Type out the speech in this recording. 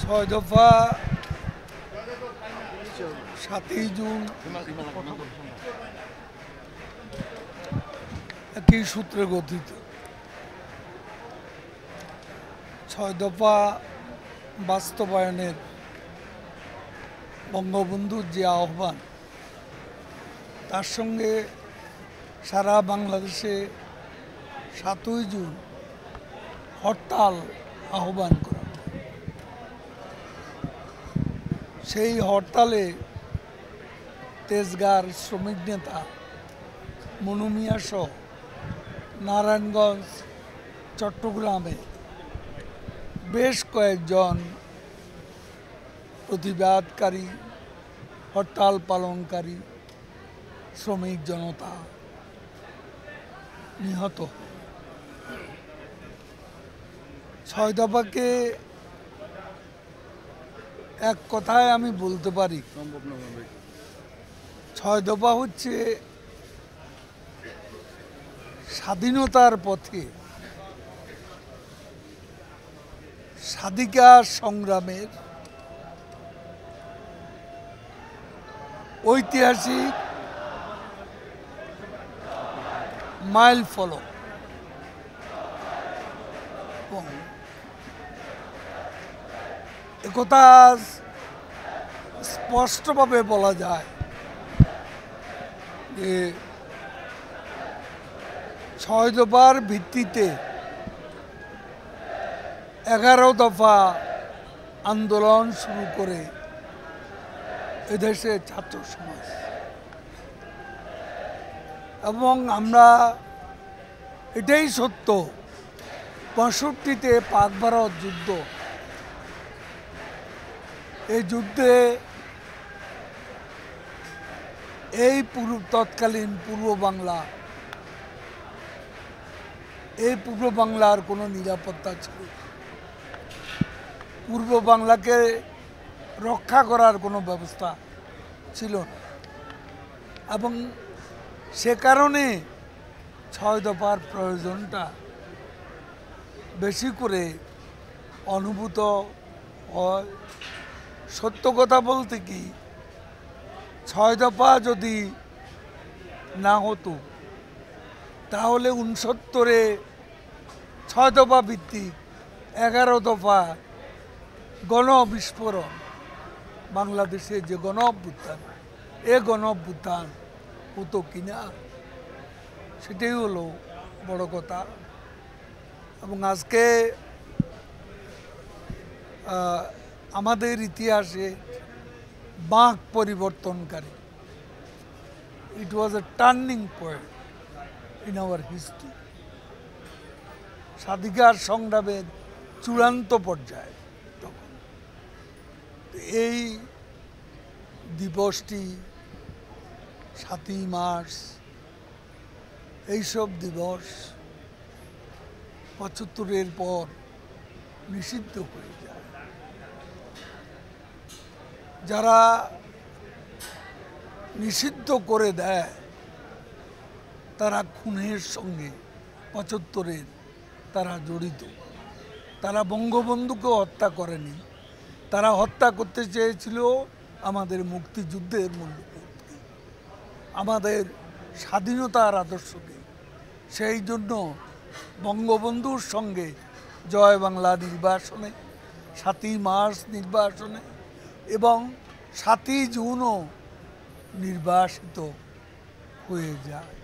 ছয় দফা ৭ই জুন একই সূত্রে গঠিত। ছয় দফা বাস্তবায়নের বঙ্গবন্ধুর যে আহ্বান, তার সঙ্গে সারা বাংলাদেশে ৭ই জুন হরতাল আহ্বান করা। সেই হরতালে তেজগাঁর শ্রমিক নেতা মনু মিয়া সহ নারায়ণগঞ্জ, চট্টগ্রামে বেশ কয়েকজন প্রতিবাদকারী, হরতাল পালনকারী শ্রমিক জনতা নিহত। ছয় দফাকে এক কথায় আমি বলতে পারি, ছয় দফা হচ্ছে স্বাধীনতার পথে স্বাধিকার সংগ্রামের ঐতিহাসিক মাইল ফলক। একথা স্পষ্টভাবে বলা যায় যে ছয় দফার ভিত্তিতে 11 দফা আন্দোলন শুরু করে এদেশের ছাত্র সমাজ, এবং আমরা এটাই সত্য, 65-তে পাক ভারত যুদ্ধ, এই যুদ্ধে এই তৎকালীন পূর্ব বাংলার কোনো নিরাপত্তা ছিল, পূর্ব বাংলাকে রক্ষা করার কোনো ব্যবস্থা ছিল না, এবং সে কারণে ছয় দফার প্রয়োজনটা বেশি করে অনুভূত হয়। সত্য কথা বলতে কি, ছয় দফা যদি না হতো তাহলে 69-এ 6 দফা ভিত্তিক 11 দফা গণবিস্ফোরণ, বাংলাদেশে যে গণ-অভ্যুত্থান, এ গণ-অভ্যুত্থান হতো কিনা, সেটাই হলো বড় কথা। এবং আজকে আমাদের ইতিহাসে বাঁক পরিবর্তনকারী, it was a turning point in our history, স্বাধিকার সংগ্রামের চূড়ান্ত পর্যায়ে। তখন এই দিবসটি 7ই মার্চ, এইসব দিবস 75-এর পর নিষিদ্ধ হয়ে যায়। যারা নিষিদ্ধ করে দেয় তারা খুনের সঙ্গে 75-এর তারা জড়িত। তারা বঙ্গবন্ধুকে হত্যা করেনি, তারা হত্যা করতে চেয়েছিল আমাদের মুক্তিযুদ্ধের মূল্যবোধকে, আমাদের স্বাধীনতার আদর্শকে। সেই জন্য বঙ্গবন্ধুর সঙ্গে জয় বাংলা নির্বাসনে, 7ই মার্চ নির্বাসনে এবং 7ই জুনও নির্বাসিত হয়ে যায়।